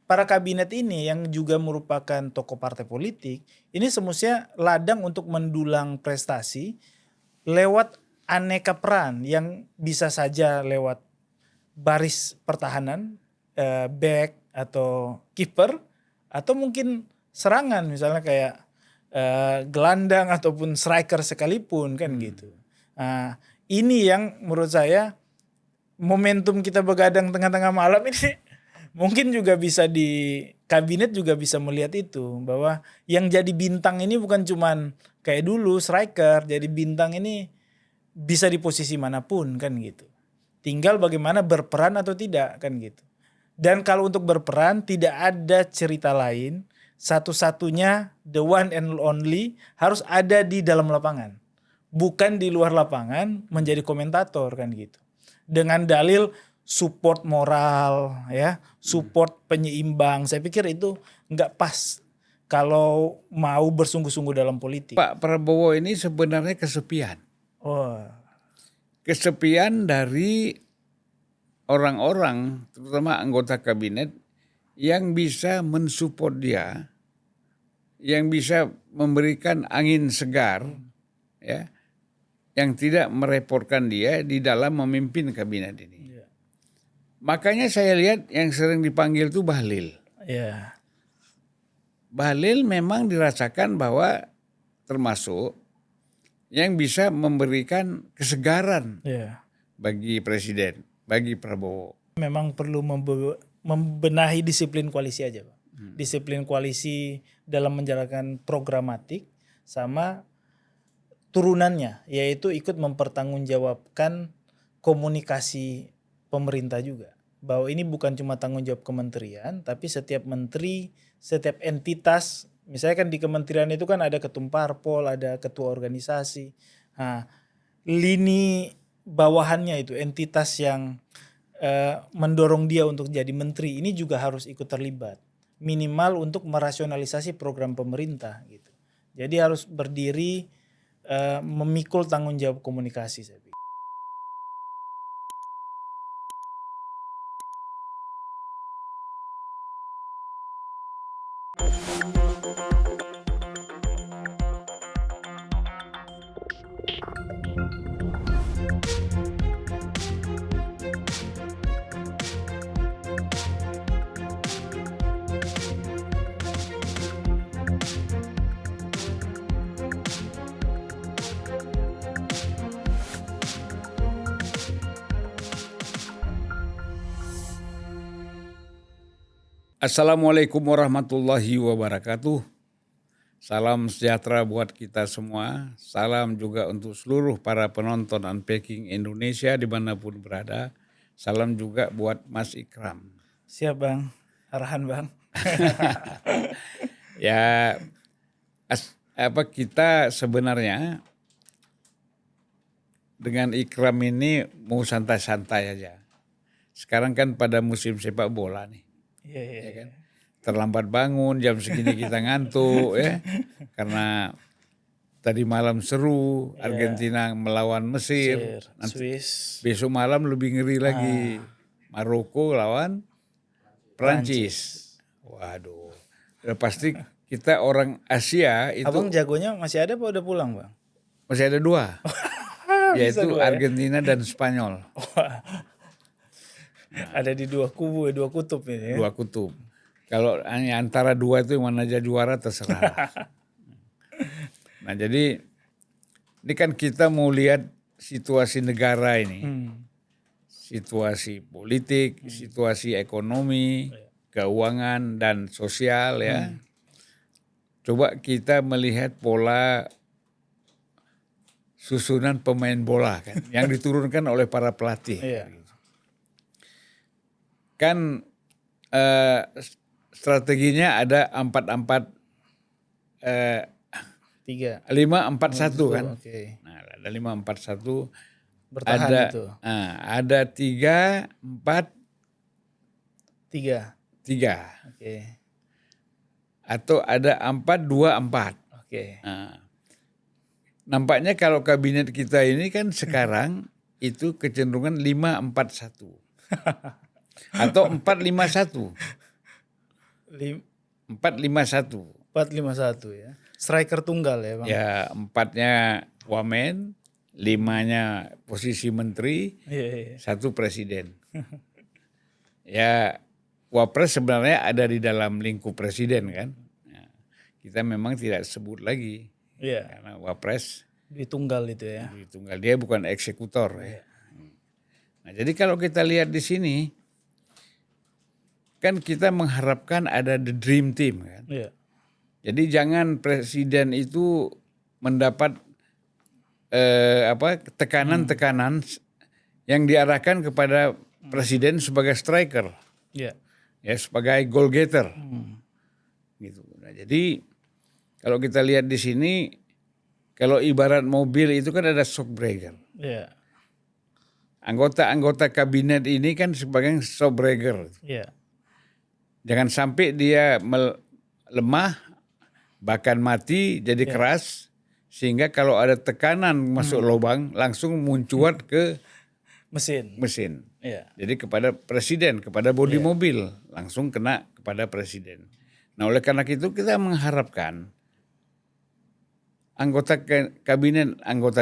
para kabinet ini yang juga merupakan tokoh partai politik, ini semestinya ladang untuk mendulang prestasi lewat aneka peran yang bisa saja lewat baris pertahanan, back atau kiper, atau mungkin serangan misalnya kayak gelandang ataupun striker sekalipun kan gitu. Nah, ini yang menurut saya momentum kita begadang tengah-tengah malam ini mungkin juga bisa di kabinet juga bisa melihat itu, bahwa yang jadi bintang ini bukan cuman kayak dulu striker, jadi bintang ini bisa di posisi manapun kan gitu. Tinggal bagaimana berperan atau tidak kan gitu. Dan kalau untuk berperan tidak ada cerita lain, satu-satunya the one and only harus ada di dalam lapangan. Bukan di luar lapangan menjadi komentator kan gitu. Dengan dalil support moral ya, support penyeimbang. Saya pikir itu nggak pas kalau mau bersungguh-sungguh dalam politik. Pak Prabowo ini sebenarnya kesepian. Oh. Kesepian dari orang-orang, terutama anggota kabinet, yang bisa mensupport dia, yang bisa memberikan angin segar, ya, yang tidak merepotkan dia di dalam memimpin kabinet ini. Yeah. Makanya saya lihat yang sering dipanggil itu Bahlil. Yeah. Bahlil memang dirasakan bahwa termasuk yang bisa memberikan kesegaran bagi presiden, bagi Prabowo. Memang perlu membenahi disiplin koalisi aja, Pak. Disiplin koalisi dalam menjalankan programatik sama turunannya, yaitu ikut mempertanggungjawabkan komunikasi pemerintah juga. Bahwa ini bukan cuma tanggung jawab kementerian, tapi setiap menteri, setiap entitas, misalnya kan di kementerian itu kan ada ketum parpol, ada ketua organisasi. Nah, lini bawahannya itu entitas yang mendorong dia untuk jadi menteri ini juga harus ikut terlibat. Minimal untuk merasionalisasi program pemerintah gitu. Jadi harus berdiri memikul tanggung jawab komunikasi saya pikir. Assalamualaikum warahmatullahi wabarakatuh. Salam sejahtera buat kita semua. Salam juga untuk seluruh para penonton Unpacking Indonesia dimanapun berada. Salam juga buat Mas Ikram. Siap Bang, arahan Bang. Ya, kita sebenarnya dengan Ikram ini mau santai-santai aja. Sekarang kan pada musim sepak bola nih. Ya kan? Terlambat bangun, jam segini kita ngantuk ya. Karena tadi malam seru, Argentina melawan Mesir. Swiss. Besok malam lebih ngeri lagi. Maroko lawan Prancis. Waduh. Udah pasti kita orang Asia itu. Abang jagonya masih ada apa udah pulang Bang? Masih ada dua. Yaitu Argentina dan Spanyol. Ada di dua kubu, dua kutub ini ya. Dua kutub. Kalau antara dua itu yang mana aja juara terserah. Nah jadi ini kan kita mau lihat situasi negara ini. Situasi politik, situasi ekonomi, keuangan dan sosial ya. Coba kita melihat pola susunan pemain bola kan. Yang diturunkan oleh para pelatih. Kan strateginya ada 4-4 5-4-1 kan. Okay. Nah, ada 5-4-1. Bertahan ada, itu. Ada 3-4-3. Oke. Atau ada 4-2-4. Oke. Nah, nampaknya kalau kabinet kita ini kan sekarang itu kecenderungan 5-4-1. Atau 4-5-1. 451. 451 ya. Striker tunggal ya Bang. Ya, 4-nya wamen, 5-nya posisi menteri, Iya. 1 presiden. Ya, wapres sebenarnya ada di dalam lingkup presiden kan. Nah, kita memang tidak sebut lagi. Iya. Karena wapres Di tunggal itu ya. di tunggal, dia bukan eksekutor ya. Nah, jadi kalau kita lihat di sini, kan kita mengharapkan ada the dream team kan. Iya. Jadi jangan presiden itu mendapat tekanan-tekanan yang diarahkan kepada presiden sebagai striker, Iya. ya sebagai goal getter, gitu. Nah, jadi kalau kita lihat di sini, kalau ibarat mobil itu kan ada shock breaker. Iya. Anggota-anggota kabinet ini kan sebagai shock breaker. Iya. Jangan sampai dia lemah, bahkan mati jadi keras, sehingga kalau ada tekanan masuk lubang langsung muncuat ke mesin. Iya. Jadi kepada presiden, kepada bodi mobil langsung kena kepada presiden. Nah, oleh karena itu kita mengharapkan anggota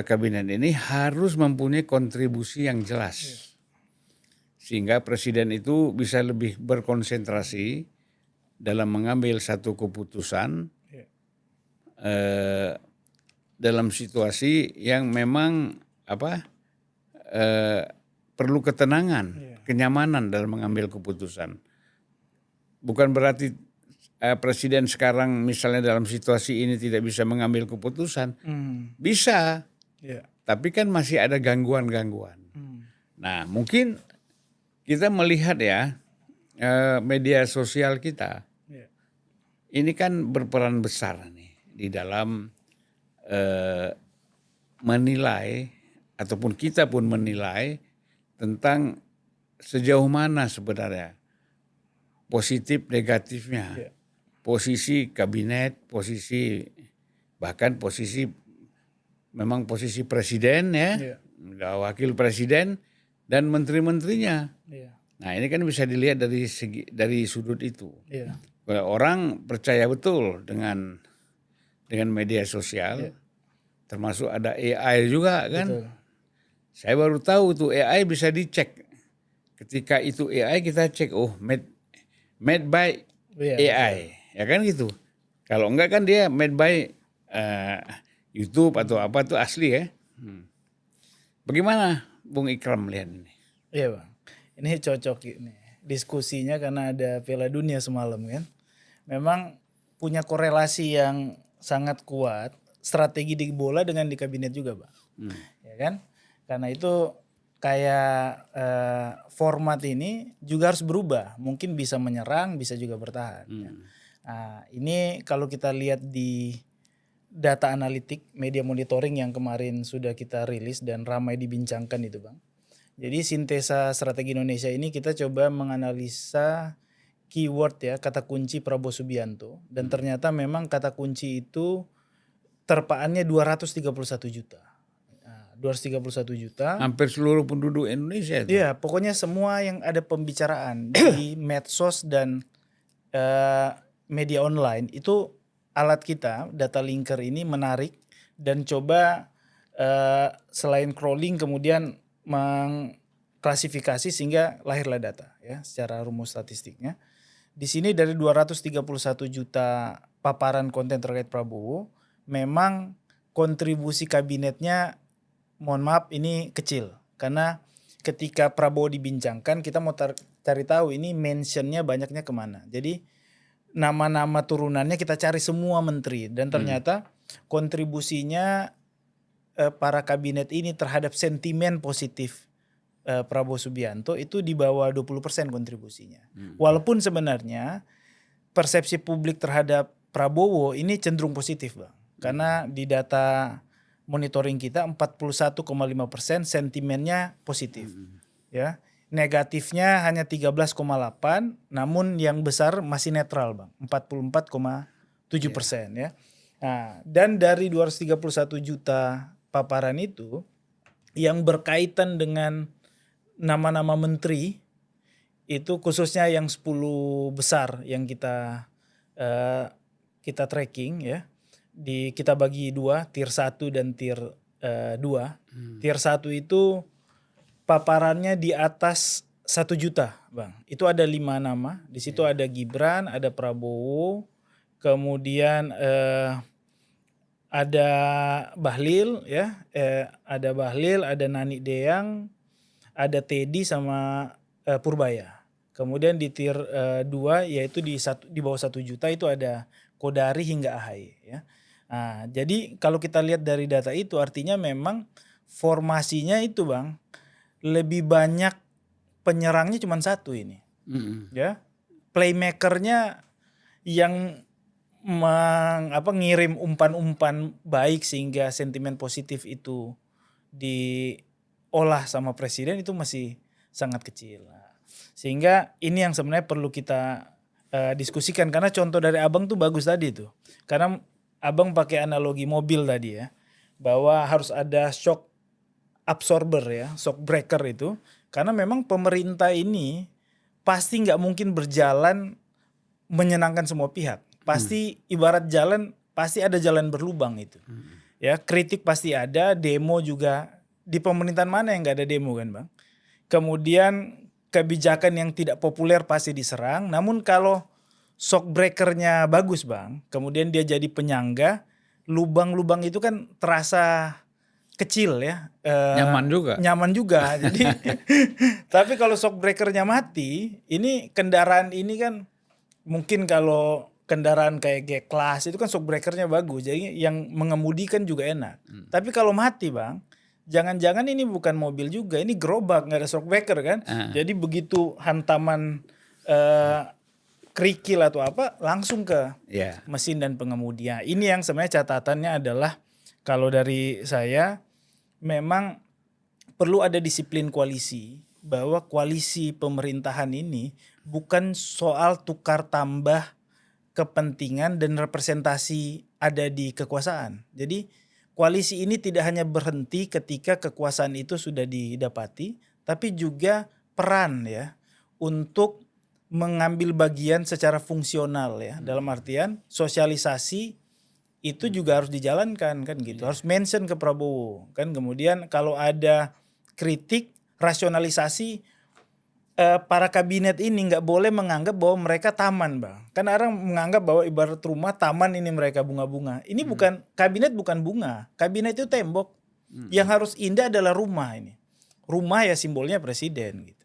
kabinet ini harus mempunyai kontribusi yang jelas. Sehingga presiden itu bisa lebih berkonsentrasi dalam mengambil satu keputusan dalam situasi yang memang perlu ketenangan, kenyamanan dalam mengambil keputusan. Bukan berarti presiden sekarang misalnya dalam situasi ini tidak bisa mengambil keputusan, bisa, tapi kan masih ada gangguan-gangguan. Nah, mungkin kita melihat ya media sosial kita ini kan berperan besar nih di dalam menilai ataupun kita pun menilai tentang sejauh mana sebenarnya positif negatifnya posisi kabinet, bahkan posisi presiden ya, wakil presiden dan menteri-menterinya. Nah, ini kan bisa dilihat dari sudut itu. Kalau orang percaya betul dengan media sosial, termasuk ada AI juga kan. Betul. Saya baru tahu tuh AI bisa dicek. Ketika itu AI kita cek, made by AI, ya kan gitu. Kalau enggak kan dia made by YouTube atau apa tuh asli ya. Bagaimana Bung Ikram melihat ini? Iya Bang, ini cocok ini diskusinya karena ada Piala Dunia semalam kan. Memang punya korelasi yang sangat kuat strategi di bola dengan di kabinet juga Bang. Ya kan? Karena itu kayak format ini juga harus berubah. Mungkin bisa menyerang, bisa juga bertahan. Ya. Nah, ini kalau kita lihat di data analitik media monitoring yang kemarin sudah kita rilis dan ramai dibincangkan itu Bang. Jadi sintesa strategi Indonesia ini kita coba menganalisa keyword ya, kata kunci Prabowo Subianto. Dan ternyata memang kata kunci itu terpaannya 231 juta. 231 juta. Hampir seluruh penduduk Indonesia itu. Iya, pokoknya semua yang ada pembicaraan di medsos dan media online itu alat kita, data linker ini menarik dan coba selain crawling kemudian mengklasifikasi sehingga lahirlah data ya secara rumus statistiknya. Di sini dari 231 juta paparan konten terkait Prabowo, memang kontribusi kabinetnya mohon maaf ini kecil karena ketika Prabowo dibincangkan kita mau cari tahu ini mentionnya banyaknya kemana. Jadi nama-nama turunannya kita cari semua menteri dan ternyata kontribusinya para kabinet ini terhadap sentimen positif Prabowo Subianto itu di bawah 20% kontribusinya. Walaupun sebenarnya persepsi publik terhadap Prabowo ini cenderung positif Bang. Karena di data monitoring kita 41,5% sentimennya positif. Ya. Negatifnya hanya 13,8, namun yang besar masih netral Bang, 44,7% ya. Nah, dan dari 231 juta paparan itu yang berkaitan dengan nama-nama menteri itu khususnya yang 10 besar yang kita tracking ya. Kita bagi dua, tier 1 dan tier 2. Tier 1 itu paparannya di atas 1 juta, Bang. Itu ada 5 nama. Di situ ada Gibran, ada Prabowo, kemudian ada Bahlil ya, ada Bahlil, ada Nani Deyang, ada Teddy sama Purbaya. Kemudian di tier 2 yaitu di bawah 1 juta itu ada Kodari hingga AHY ya. Nah, jadi kalau kita lihat dari data itu artinya memang formasinya itu, Bang, lebih banyak penyerangnya cuma satu ini. Ya. Playmakernya yang ngirim umpan-umpan baik sehingga sentimen positif itu diolah sama presiden itu masih sangat kecil. Sehingga ini yang sebenarnya perlu kita diskusikan, karena contoh dari Abang tuh bagus tadi tuh. Karena Abang pakai analogi mobil tadi ya, bahwa harus ada shock absorber ya, shock breaker itu, karena memang pemerintah ini pasti nggak mungkin berjalan menyenangkan semua pihak. Pasti ibarat jalan, pasti ada jalan berlubang itu. Ya, kritik pasti ada, demo juga. Di pemerintahan mana yang nggak ada demo kan, Bang? Kemudian kebijakan yang tidak populer pasti diserang. Namun kalau shock breakernya bagus, Bang, kemudian dia jadi penyangga, lubang-lubang itu kan terasa kecil ya. Nyaman juga. Nyaman juga. Jadi tapi kalau shock breakernya mati, ini kendaraan ini kan mungkin kalau kendaraan kayak G-Class itu kan shock breakernya bagus. Jadi yang mengemudikan juga enak. Tapi kalau mati, Bang, jangan-jangan ini bukan mobil juga, ini gerobak, nggak ada shock breaker kan. Jadi begitu hantaman kerikil atau apa langsung ke mesin dan pengemudi. Ini yang sebenarnya catatannya adalah kalau dari saya memang perlu ada disiplin koalisi, bahwa koalisi pemerintahan ini bukan soal tukar tambah kepentingan dan representasi ada di kekuasaan. Jadi koalisi ini tidak hanya berhenti ketika kekuasaan itu sudah didapati, tapi juga peran ya untuk mengambil bagian secara fungsional ya. Dalam artian sosialisasi itu juga harus dijalankan kan gitu. Harus mention ke Prabowo kan. Kemudian kalau ada kritik, rasionalisasi, para kabinet ini nggak boleh menganggap bahwa mereka taman, Bang. Kan orang menganggap bahwa ibarat rumah taman ini mereka bunga-bunga. Ini bukan, kabinet bukan bunga. Kabinet itu tembok. Yang harus indah adalah rumah ini. Rumah ya simbolnya presiden gitu.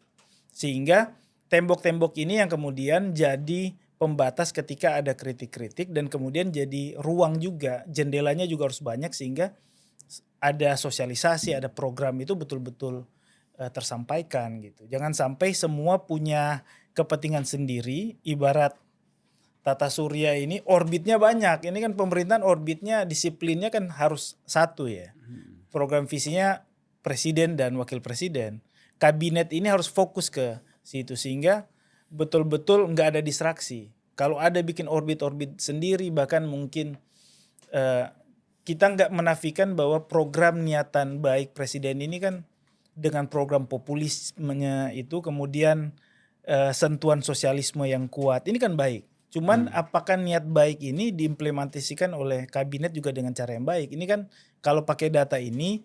Sehingga tembok-tembok ini yang kemudian jadi pembatas ketika ada kritik-kritik, dan kemudian jadi ruang juga. Jendelanya juga harus banyak sehingga ada sosialisasi, ada program itu betul-betul tersampaikan gitu. Jangan sampai semua punya kepentingan sendiri. Ibarat tata surya ini orbitnya banyak. Ini kan pemerintahan orbitnya, disiplinnya kan harus satu ya. Program visinya presiden dan wakil presiden. Kabinet ini harus fokus ke situ sehingga betul-betul nggak ada distraksi. Kalau ada bikin orbit-orbit sendiri, bahkan mungkin kita nggak menafikan bahwa program niatan baik presiden ini kan dengan program populismenya itu kemudian sentuhan sosialisme yang kuat, ini kan baik. Cuman apakah niat baik ini diimplementasikan oleh kabinet juga dengan cara yang baik? Ini kan kalau pakai data ini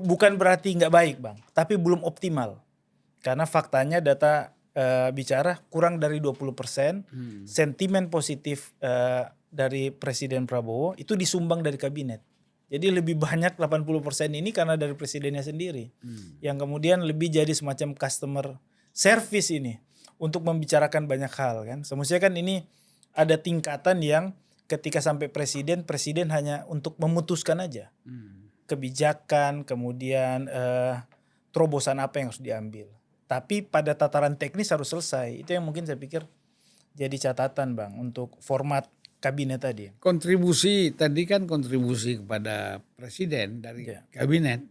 bukan berarti nggak baik, Bang, tapi belum optimal. Karena faktanya data bicara kurang dari 20% sentimen positif dari Presiden Prabowo itu disumbang dari kabinet. Jadi lebih banyak 80% ini karena dari presidennya sendiri. Yang kemudian lebih jadi semacam customer service ini untuk membicarakan banyak hal kan. Semestinya kan ini ada tingkatan yang ketika sampai presiden hanya untuk memutuskan aja. Kebijakan, kemudian terobosan apa yang harus diambil. Tapi pada tataran teknis harus selesai. Itu yang mungkin saya pikir jadi catatan, Bang, untuk format kabinet tadi. Kontribusi tadi kan kontribusi kepada presiden dari kabinet,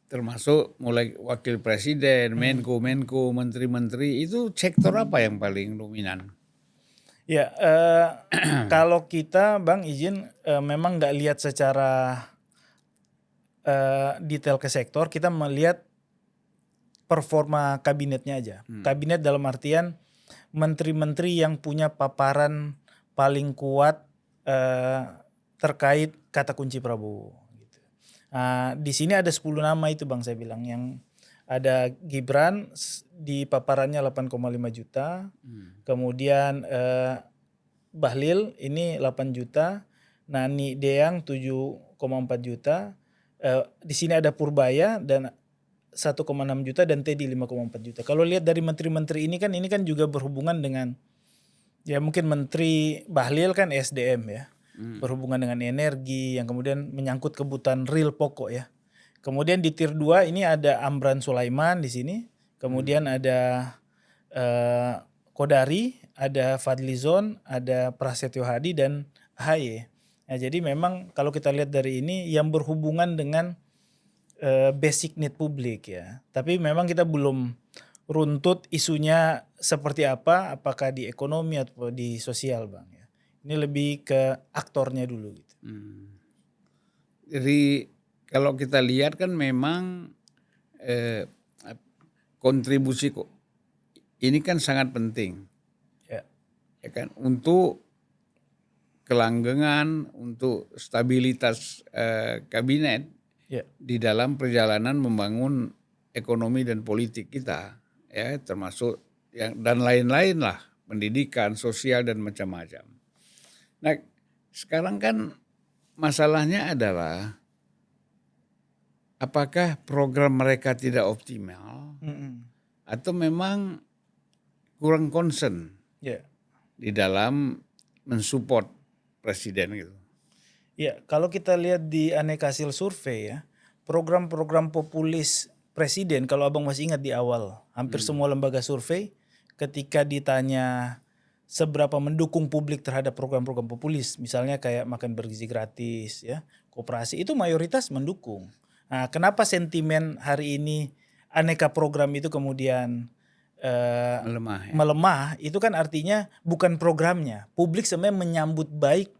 termasuk mulai wakil presiden, menko, menteri-menteri, itu sektor apa yang paling dominan? Ya, kalau kita, Bang, izin memang nggak lihat secara detail ke sektor, kita melihat performa kabinetnya aja. Kabinet dalam artian menteri-menteri yang punya paparan paling kuat terkait kata kunci Prabowo. Gitu. Di sini ada 10 nama itu Bang saya bilang, yang ada Gibran di paparannya 8,5 juta, kemudian Bahlil ini 8 juta, Nani Deang 7,4 juta, di sini ada Purbaya dan 1,6 juta dan Teddy 5,4 juta. Kalau lihat dari menteri-menteri ini kan juga berhubungan dengan, ya mungkin Menteri Bahlil kan SDM ya, berhubungan dengan energi yang kemudian menyangkut kebutuhan real pokok ya. Kemudian di tier 2 ini ada Amran Sulaiman di sini, kemudian ada Kodari, ada Fadlizon, ada Prasetyo Hadi dan AHY. Nah, jadi memang kalau kita lihat dari ini yang berhubungan dengan basic need publik ya. Tapi memang kita belum runtut isunya seperti apa, apakah di ekonomi atau di sosial Bang ya. Ini lebih ke aktornya dulu gitu. Jadi kalau kita lihat kan memang kontribusi kok ini kan sangat penting. Ya kan, untuk kelanggengan, untuk stabilitas kabinet di dalam perjalanan membangun ekonomi dan politik kita, ya termasuk yang dan lain-lain lah, pendidikan, sosial dan macam-macam. Nah, sekarang kan masalahnya adalah apakah program mereka tidak optimal atau memang kurang concern di dalam mensupport presiden gitu. Ya, kalau kita lihat di aneka hasil survei ya, program-program populis presiden, kalau abang masih ingat di awal, hampir semua lembaga survei ketika ditanya seberapa mendukung publik terhadap program-program populis, misalnya kayak makan bergizi gratis, ya, koperasi, itu mayoritas mendukung. Nah, kenapa sentimen hari ini aneka program itu kemudian melemah? Itu kan artinya bukan programnya. Publik sebenarnya menyambut baik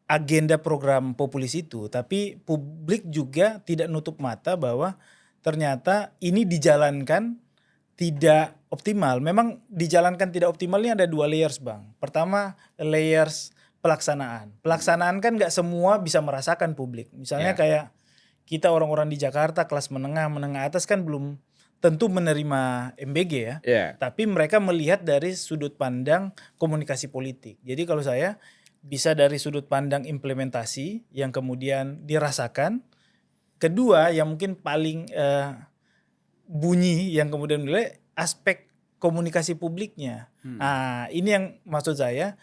agenda program populis itu, tapi publik juga tidak nutup mata bahwa ternyata ini dijalankan tidak optimal. Memang dijalankan tidak optimal ini ada 2 layers Bang. Pertama layers pelaksanaan. Pelaksanaan kan gak semua bisa merasakan publik. Misalnya kayak kita orang-orang di Jakarta kelas menengah atas kan belum tentu menerima MBG ya. Tapi mereka melihat dari sudut pandang komunikasi politik. Jadi kalau saya bisa dari sudut pandang implementasi yang kemudian dirasakan. Kedua yang mungkin paling bunyi yang kemudian nilai aspek komunikasi publiknya. Nah ini yang maksud saya,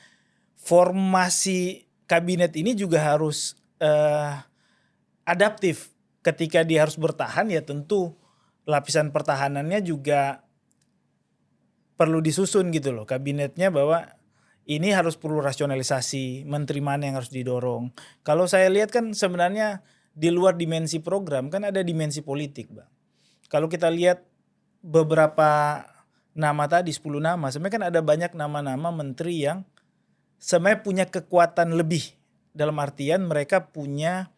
formasi kabinet ini juga harus adaptif. Ketika dia harus bertahan ya tentu lapisan pertahanannya juga perlu disusun gitu loh kabinetnya, bahwa ini harus perlu rasionalisasi, menteri mana yang harus didorong. Kalau saya lihat kan sebenarnya di luar dimensi program kan ada dimensi politik Bang. Kalau kita lihat beberapa nama tadi 10 nama, sebenarnya kan ada banyak nama-nama menteri yang sebenarnya punya kekuatan lebih. Dalam artian mereka punya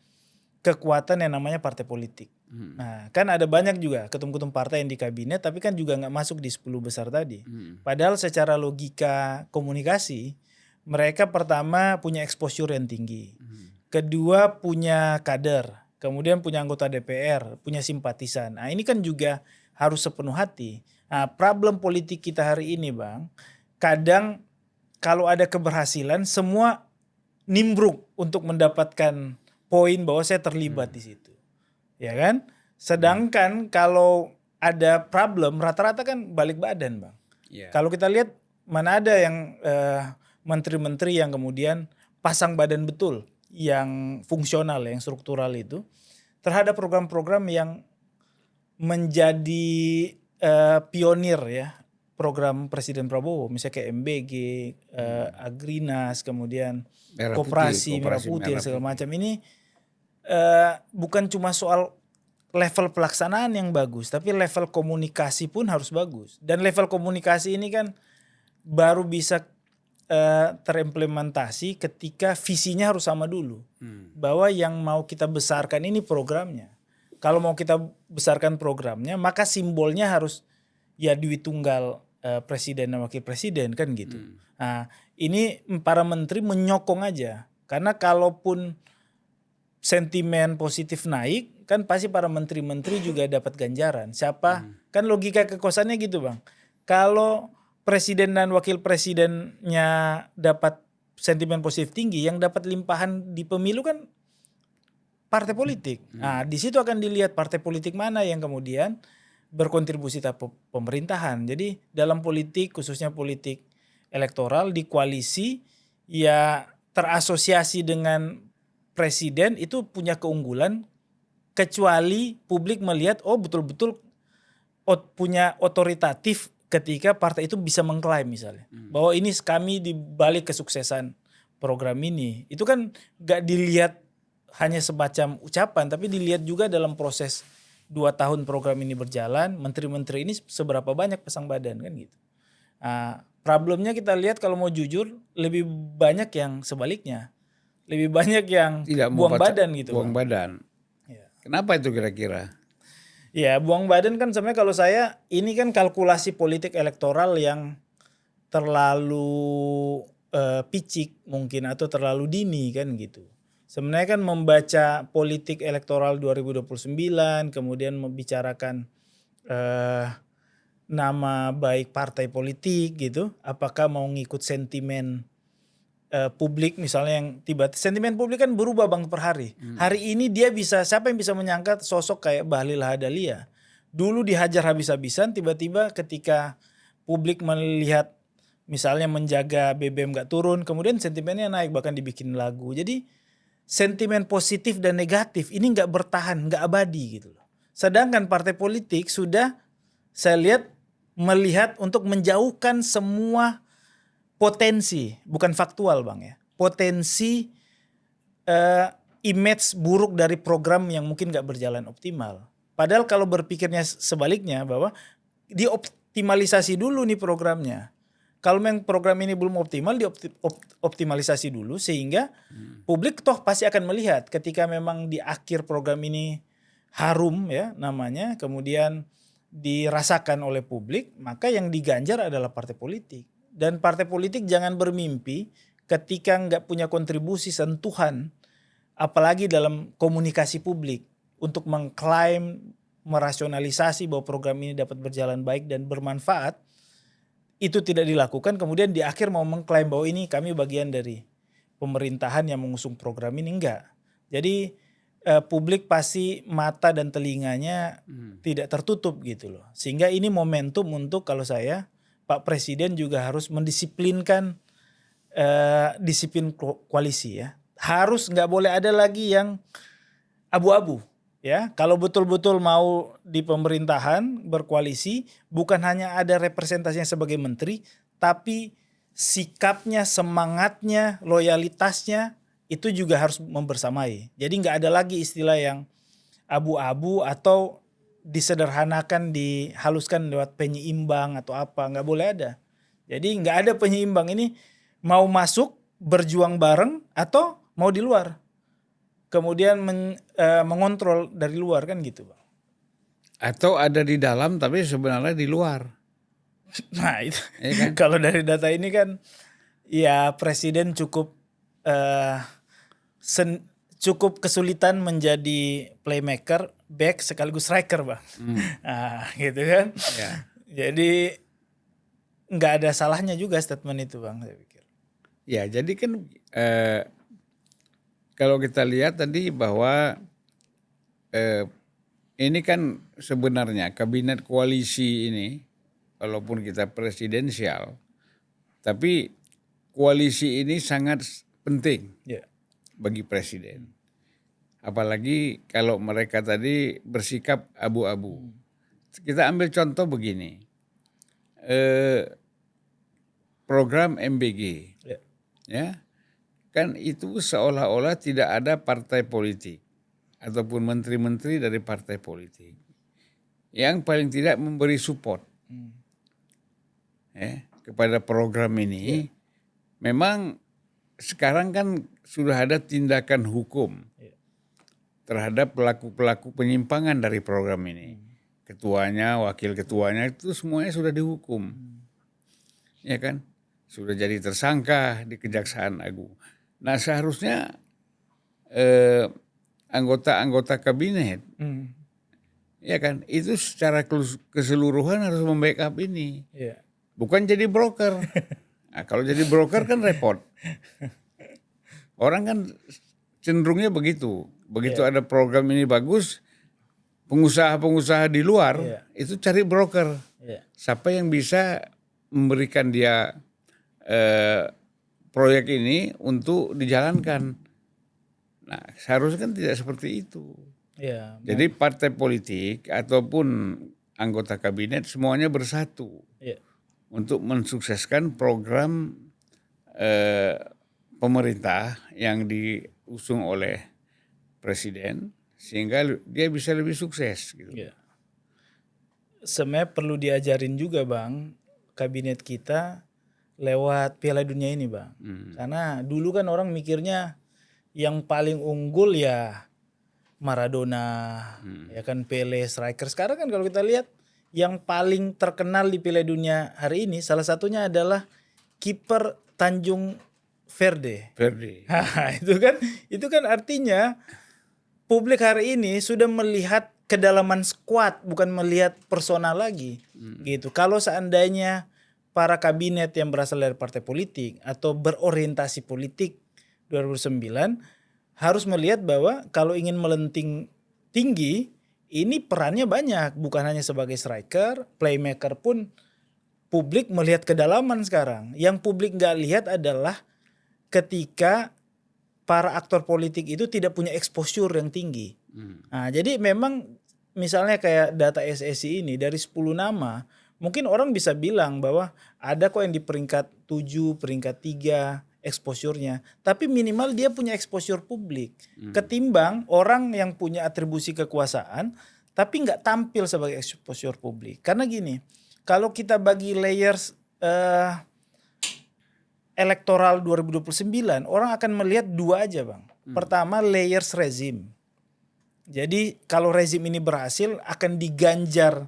kekuatan yang namanya partai politik. Nah kan ada banyak juga ketum-ketum partai yang di kabinet tapi kan juga gak masuk di 10 besar tadi. Padahal secara logika komunikasi mereka pertama punya exposure yang tinggi. Kedua punya kader. Kemudian punya anggota DPR, punya simpatisan. Nah ini kan juga harus sepenuh hati. Nah problem politik kita hari ini Bang, kadang kalau ada keberhasilan semua nimbrung untuk mendapatkan poin bahwa saya terlibat di situ. Ya kan? Sedangkan kalau ada problem rata-rata kan balik badan Bang. Kalau kita lihat mana ada yang menteri-menteri yang kemudian pasang badan betul, yang fungsional, yang struktural itu terhadap program-program yang menjadi pionir ya, program Presiden Prabowo, misalnya kayak MBG, Agrinas, kemudian koperasi merah putih segala macam. Ini bukan cuma soal level pelaksanaan yang bagus, tapi level komunikasi pun harus bagus. Dan level komunikasi ini kan baru bisa terimplementasi ketika visinya harus sama dulu. Bahwa yang mau kita besarkan ini programnya. kalau mau kita besarkan programnya, maka simbolnya harus ya duit tunggal presiden dan wakil presiden kan gitu. Nah, ini para menteri menyokong aja. Karena kalaupun sentimen positif naik, kan pasti para menteri-menteri juga dapat ganjaran. Siapa? Kan logika kekuasaannya gitu, Bang. Kalau presiden dan wakil presidennya dapat sentimen positif tinggi, yang dapat limpahan di pemilu kan partai politik. Nah, di situ akan dilihat partai politik mana yang kemudian berkontribusi terhadap pemerintahan. Jadi dalam politik, khususnya politik elektoral di koalisi, ya terasosiasi dengan presiden itu punya keunggulan, kecuali publik melihat oh betul-betul punya otoritatif ketika partai itu bisa mengklaim misalnya bahwa ini kami di balik kesuksesan program ini. Itu kan gak dilihat hanya semacam ucapan, tapi dilihat juga dalam proses 2 tahun program ini berjalan, menteri-menteri ini seberapa banyak pasang badan kan gitu. Problemnya kita lihat kalau mau jujur lebih banyak yang sebaliknya, lebih banyak yang Tidak buang badan gitu. Buang badan. Ya. Kenapa itu kira-kira? Ya buang badan kan sebenarnya kalau saya ini kan kalkulasi politik elektoral yang terlalu picik mungkin atau terlalu dini kan gitu. Sebenarnya kan membaca politik elektoral 2029 kemudian membicarakan nama baik partai politik gitu. Apakah mau ngikut sentimen publik misalnya yang sentimen publik kan berubah Bang per hari. Hari ini dia bisa, siapa yang bisa menyangka sosok kayak Bahlil Lahadalia. Dulu dihajar habis-habisan, tiba-tiba ketika publik melihat misalnya menjaga BBM gak turun, kemudian sentimennya naik bahkan dibikin lagu. Jadi sentimen positif dan negatif ini gak bertahan, gak abadi gitu loh. Sedangkan partai politik sudah saya lihat melihat untuk menjauhkan semua potensi, bukan faktual Bang ya, potensi image buruk dari program yang mungkin gak berjalan optimal. Padahal kalau berpikirnya sebaliknya bahwa dioptimalisasi dulu nih programnya. Kalau memang program ini belum optimal, dioptimalisasi dulu sehingga publik toh pasti akan melihat ketika memang di akhir program ini harum ya namanya, kemudian dirasakan oleh publik, maka yang diganjar adalah partai politik. Dan partai politik jangan bermimpi ketika nggak punya kontribusi sentuhan, apalagi dalam komunikasi publik untuk mengklaim, merasionalisasi bahwa program ini dapat berjalan baik dan bermanfaat, itu tidak dilakukan. Kemudian di akhir mau mengklaim bahwa ini kami bagian dari pemerintahan yang mengusung program ini, enggak. Jadi publik pasti mata dan telinganya tidak tertutup gitu loh. Sehingga ini momentum untuk kalau saya Pak Presiden juga harus mendisiplinkan disiplin koalisi ya. Harus nggak boleh ada lagi yang abu-abu ya. Kalau betul-betul mau di pemerintahan berkoalisi, bukan hanya ada representasinya sebagai menteri, tapi sikapnya, semangatnya, loyalitasnya itu juga harus membersamai. Jadi nggak ada lagi istilah yang abu-abu atau disederhanakan, dihaluskan lewat penyeimbang atau apa, nggak boleh ada. Jadi nggak ada penyeimbang, ini mau masuk berjuang bareng atau mau di luar, kemudian mengontrol dari luar kan gitu Bang. Atau ada di dalam tapi sebenarnya di luar. Nah itu Ya kan? kalau dari data ini kan ya presiden cukup cukup kesulitan menjadi playmaker, back sekaligus striker Bang. Nah gitu kan. Ya. Jadi nggak ada salahnya juga statement itu Bang saya pikir. Ya jadi kan kalau kita lihat tadi bahwa ini kan sebenarnya kabinet koalisi ini, walaupun kita presidensial, tapi koalisi ini sangat penting bagi presiden. Apalagi kalau mereka tadi bersikap abu-abu. Kita ambil contoh begini, program MBG, ya. Kan itu seolah-olah tidak ada partai politik ataupun menteri-menteri dari partai politik yang paling tidak memberi support kepada program ini. Memang sekarang kan sudah ada tindakan hukum terhadap pelaku-pelaku penyimpangan dari program ini. Ketuanya, wakil ketuanya itu semuanya sudah dihukum. Ya kan? Sudah jadi tersangka di Kejaksaan Agung. Nah, seharusnya anggota-anggota kabinet ya kan, itu secara keseluruhan harus membackup ini. Iya. Bukan jadi broker. Nah, kalau jadi broker kan repot. Orang kan cenderungnya begitu. Begitu ada program ini bagus, pengusaha-pengusaha di luar itu cari broker. Siapa yang bisa memberikan dia proyek ini untuk dijalankan. Nah, seharusnya kan tidak seperti itu. Jadi partai politik ataupun anggota kabinet semuanya bersatu untuk mensukseskan program pemerintah yang diusung oleh presiden sehingga dia bisa lebih sukses. Gitu. Sebenarnya perlu diajarin juga Bang, kabinet kita lewat Piala Dunia ini Bang. Karena dulu kan orang mikirnya yang paling unggul ya Maradona, ya kan Pele, striker. Sekarang kan kalau kita lihat yang paling terkenal di Piala Dunia hari ini salah satunya adalah kiper Tanjung Verde. Itu kan artinya publik hari ini sudah melihat kedalaman skuad, bukan melihat personal lagi. Gitu. Kalau seandainya para kabinet yang berasal dari partai politik atau berorientasi politik 2009 harus melihat bahwa kalau ingin melenting tinggi, ini perannya banyak. Bukan hanya sebagai striker, playmaker pun publik melihat kedalaman sekarang. Yang publik nggak lihat adalah ketika para aktor politik itu tidak punya exposure yang tinggi. Nah, jadi memang misalnya kayak data SSI ini dari 10 nama, mungkin orang bisa bilang bahwa ada kok yang di peringkat 7, peringkat 3, exposure-nya, tapi minimal dia punya exposure publik ketimbang orang yang punya atribusi kekuasaan tapi nggak tampil sebagai exposure publik. Karena gini, kalau kita bagi layers elektoral 2029, orang akan melihat dua aja Bang. Pertama layers rezim. Jadi kalau rezim ini berhasil akan diganjar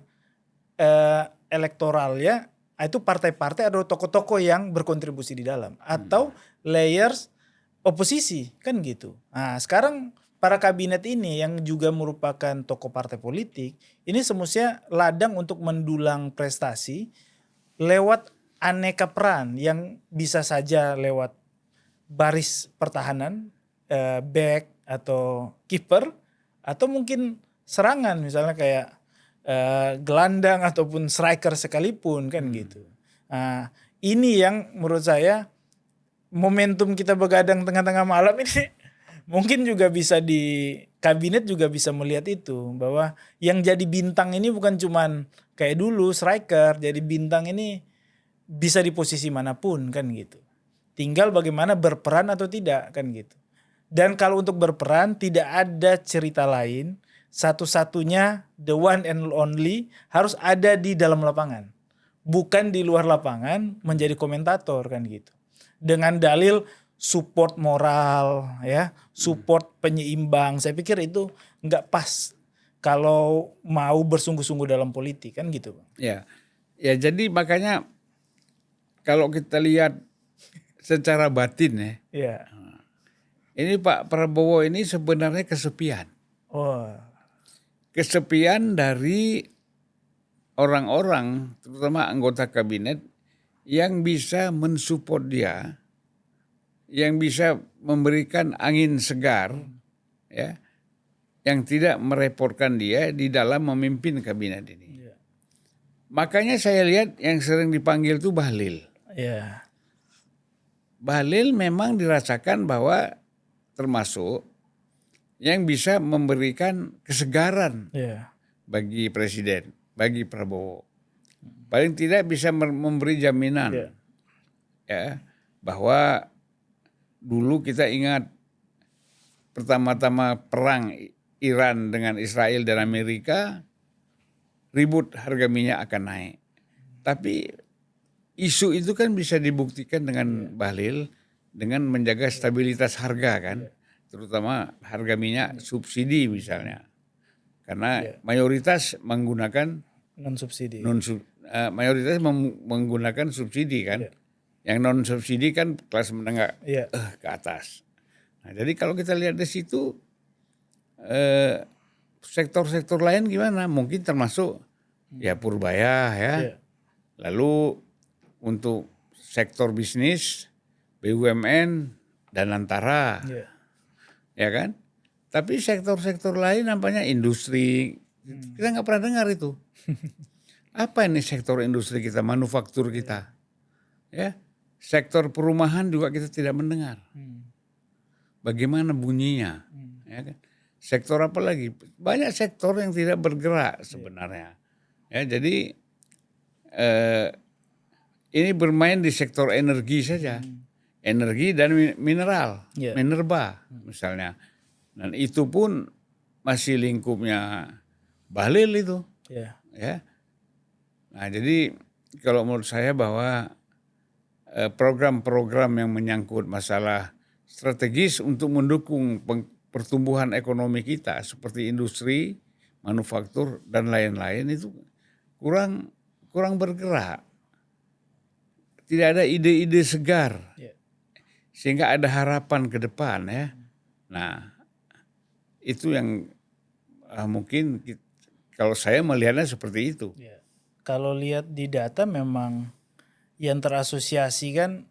elektoralnya, itu partai-partai atau tokoh-tokoh yang berkontribusi di dalam atau layers oposisi kan gitu. Nah, sekarang para kabinet ini yang juga merupakan tokoh partai politik ini semestinya ladang untuk mendulang prestasi lewat aneka peran yang bisa saja lewat baris pertahanan, back atau kiper atau mungkin serangan misalnya kayak gelandang ataupun striker sekalipun kan gitu. Nah, ini yang menurut saya momentum kita begadang tengah-tengah malam ini mungkin juga bisa di kabinet juga bisa melihat itu bahwa yang jadi bintang ini bukan cuman kayak dulu striker, jadi bintang ini bisa di posisi manapun kan gitu. Tinggal bagaimana berperan atau tidak kan gitu. Dan kalau untuk berperan tidak ada cerita lain. Satu-satunya the one and only harus ada di dalam lapangan. Bukan di luar lapangan menjadi komentator kan gitu. Dengan dalil support moral ya, support penyeimbang. Saya pikir itu nggak pas kalau mau bersungguh-sungguh dalam politik kan gitu Bang. Ya jadi makanya kalau kita lihat secara batin ya. Ini Pak Prabowo ini sebenarnya kesepian. Kesepian dari orang-orang, terutama anggota kabinet yang bisa mensupport dia, yang bisa memberikan angin segar, ya, yang tidak merepotkan dia di dalam memimpin kabinet ini. Makanya saya lihat yang sering dipanggil itu Bahlil. Bahlil memang dirasakan bahwa termasuk yang bisa memberikan kesegaran bagi presiden, bagi Prabowo. Paling tidak bisa memberi jaminan ya, bahwa dulu kita ingat pertama-tama perang Iran dengan Israel dan Amerika, ribut harga minyak akan naik. Tapi isu itu kan bisa dibuktikan dengan Bahlil dengan menjaga stabilitas harga kan. terutama harga minyak subsidi misalnya. Karena mayoritas menggunakan Non subsidi. mayoritas menggunakan subsidi kan. Yang non subsidi kan kelas menengah ke atas. Nah, jadi kalau kita lihat di situ sektor-sektor lain gimana? Mungkin termasuk ya Purbaya ya. Lalu untuk sektor bisnis BUMN dan Antara. Ya kan? Tapi sektor-sektor lain nampaknya industri, kita nggak pernah dengar itu. Apa ini sektor industri kita, manufaktur kita? Ya, sektor perumahan juga kita tidak mendengar. Bagaimana bunyinya? Ya kan? Sektor apa lagi? Banyak sektor yang tidak bergerak sebenarnya. Ya, jadi ini bermain di sektor energi saja, energi dan mineral, minerba misalnya. Dan itu pun masih lingkupnya Bahlil itu. Ya. Nah, jadi kalau menurut saya bahwa program-program yang menyangkut masalah strategis untuk mendukung pertumbuhan ekonomi kita seperti industri, manufaktur dan lain-lain itu kurang bergerak. Tidak ada ide-ide segar. Sehingga ada harapan ke depan ya. Nah, itu yang mungkin kalau saya melihatnya seperti itu. Kalau lihat di data memang yang terasosiasi kan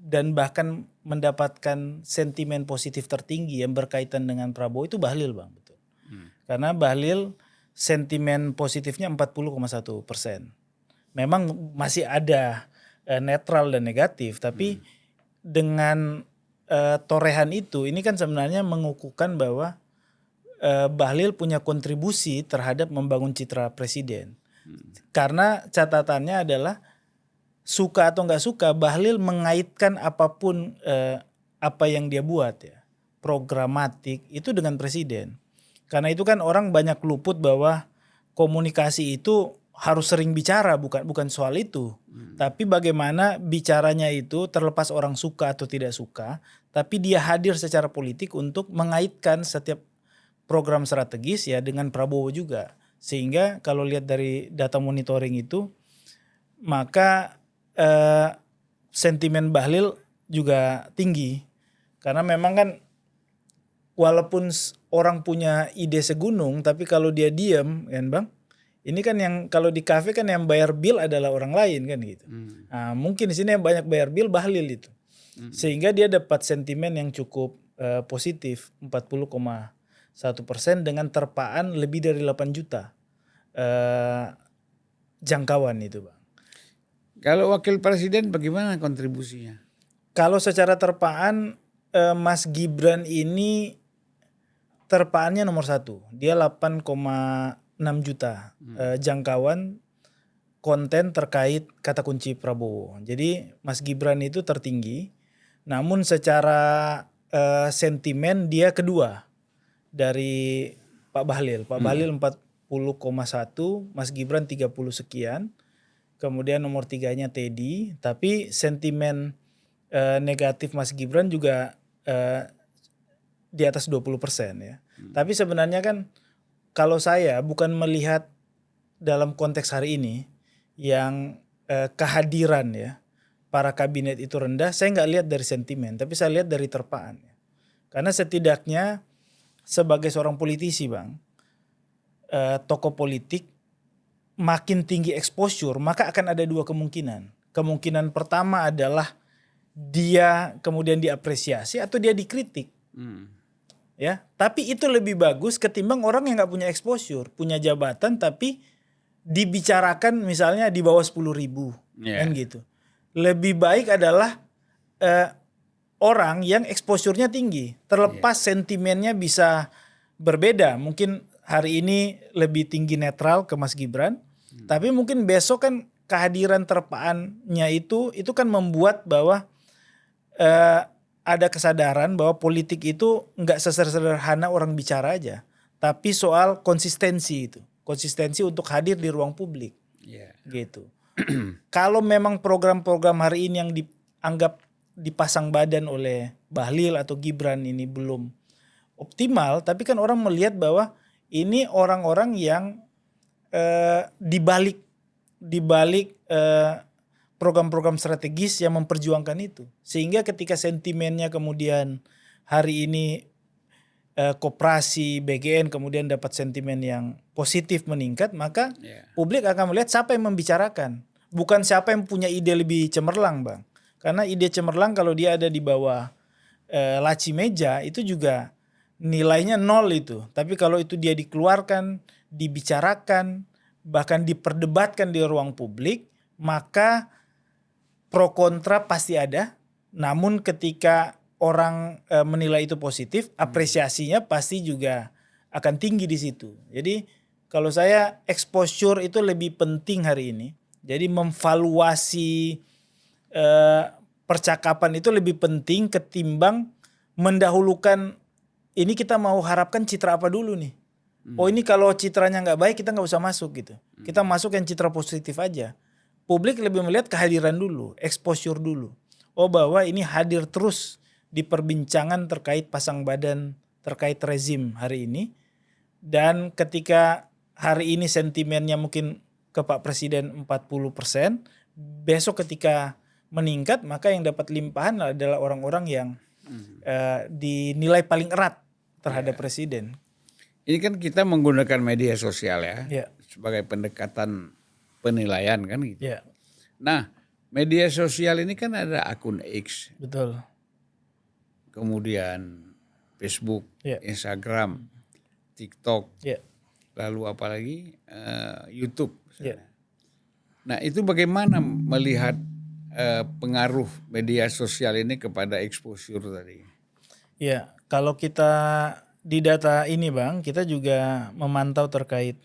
dan bahkan mendapatkan sentimen positif tertinggi yang berkaitan dengan Prabowo itu Bahlil, Bang, betul. Karena Bahlil sentimen positifnya 40,1%. Memang masih ada netral dan negatif, tapi dengan torehan itu ini kan sebenarnya mengukuhkan bahwa Bahlil punya kontribusi terhadap membangun citra presiden. Karena catatannya adalah suka atau nggak suka Bahlil mengaitkan apapun apa yang dia buat ya, programatik itu dengan presiden. Karena itu kan orang banyak luput bahwa komunikasi itu harus sering bicara, bukan soal itu. Tapi bagaimana bicaranya itu terlepas orang suka atau tidak suka, tapi dia hadir secara politik untuk mengaitkan setiap program strategis ya dengan Prabowo juga. Sehingga kalau lihat dari data monitoring itu, maka sentimen Bahlil juga tinggi. Karena memang kan walaupun orang punya ide segunung, tapi kalau dia diam kan Bang, ini kan yang kalau di kafe kan yang bayar bill adalah orang lain kan gitu. Nah, mungkin di sini yang banyak bayar bill Bahlil itu. Sehingga dia dapat sentimen yang cukup positif 40,1% dengan terpaan lebih dari 8 juta jangkauan itu, Bang. Kalau wakil presiden bagaimana kontribusinya? Kalau secara terpaan Mas Gibran ini terpaannya nomor 1. Dia 8,6 juta jangkauan konten terkait kata kunci Prabowo. Jadi Mas Gibran itu tertinggi. Namun secara sentimen dia kedua dari Pak Bahlil. Pak Bahlil 40,1, Mas Gibran 30 sekian. Kemudian nomor 3-nya Teddy. Tapi sentimen negatif Mas Gibran juga di atas 20% ya. Tapi sebenarnya kan kalau saya bukan melihat dalam konteks hari ini yang kehadiran ya para kabinet itu rendah, saya nggak lihat dari sentimen, tapi saya lihat dari terpaan. Karena setidaknya sebagai seorang politisi, Bang, tokoh politik makin tinggi exposure, maka akan ada dua kemungkinan. Kemungkinan pertama adalah dia kemudian diapresiasi atau dia dikritik. Ya, tapi itu lebih bagus ketimbang orang yang nggak punya exposure, punya jabatan tapi dibicarakan misalnya di bawah 10.000 kan gitu. Lebih baik adalah orang yang exposure-nya tinggi, terlepas sentimennya bisa berbeda. Mungkin hari ini lebih tinggi netral ke Mas Gibran, tapi mungkin besok kan kehadiran terpaannya itu kan membuat bahwa ada kesadaran bahwa politik itu nggak sesederhana orang bicara aja, tapi soal konsistensi itu, konsistensi untuk hadir di ruang publik, gitu. Kalau memang program-program hari ini yang dianggap dipasang badan oleh Bahlil atau Gibran ini belum optimal, tapi kan orang melihat bahwa ini orang-orang yang dibalik program-program strategis yang memperjuangkan itu. Sehingga ketika sentimennya kemudian hari ini koperasi BGN kemudian dapat sentimen yang positif meningkat, maka publik akan melihat siapa yang membicarakan. Bukan siapa yang punya ide lebih cemerlang, Bang. Karena ide cemerlang kalau dia ada di bawah laci meja itu juga nilainya 0 itu. Tapi kalau itu dia dikeluarkan, dibicarakan, bahkan diperdebatkan di ruang publik, maka pro kontra pasti ada. Namun ketika orang menilai itu positif, apresiasinya pasti juga akan tinggi di situ. Jadi kalau saya exposure itu lebih penting hari ini. Jadi memvaluasi percakapan itu lebih penting ketimbang mendahulukan ini kita mau harapkan citra apa dulu nih. Oh ini kalau citranya nggak baik kita nggak usah masuk gitu. Kita masuk yang citra positif aja. Publik lebih melihat kehadiran dulu, exposure dulu. Oh bahwa ini hadir terus di perbincangan terkait pasang badan, terkait rezim hari ini. Dan ketika hari ini sentimennya mungkin ke Pak Presiden 40%, besok ketika meningkat maka yang dapat limpahan adalah orang-orang yang dinilai paling erat terhadap presiden. Ini kan kita menggunakan media sosial ya. Sebagai pendekatan penilaian kan gitu. Nah, media sosial ini kan ada akun X. Betul. Kemudian Facebook, Instagram, TikTok, lalu apalagi YouTube. Nah itu bagaimana melihat pengaruh media sosial ini kepada exposure tadi? Ya, kalau kita di data ini Bang, kita juga memantau terkait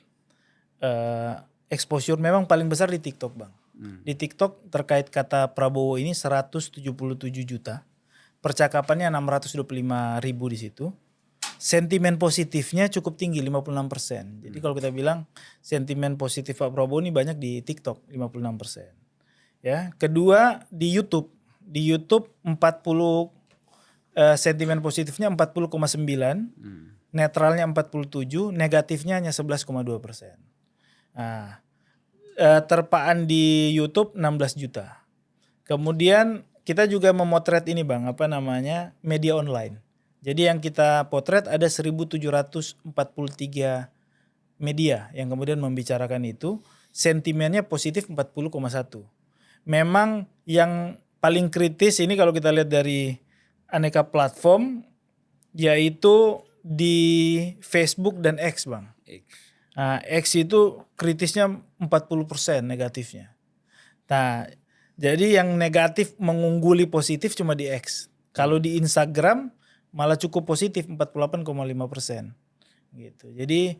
exposure memang paling besar di TikTok Bang. Di TikTok terkait kata Prabowo ini 177 juta. Percakapannya 625.000 di situ. Sentimen positifnya cukup tinggi 56%. Jadi kalau kita bilang sentimen positif Pak Prabowo ini banyak di TikTok 56%. Ya, kedua di YouTube. Di YouTube 40 sentimen positifnya 40,9, netralnya 47, negatifnya hanya 11,2%. Nah, terpaan di YouTube 16 juta. Kemudian kita juga memotret ini Bang, media online. Jadi yang kita potret ada 1743 media yang kemudian membicarakan itu, sentimennya positif 40,1. Memang yang paling kritis ini kalau kita lihat dari aneka platform yaitu di Facebook dan X Bang. Nah, X itu kritisnya 40% negatifnya. Nah, jadi yang negatif mengungguli positif cuma di X. Kalau di Instagram malah cukup positif 48,5%. Gitu. Jadi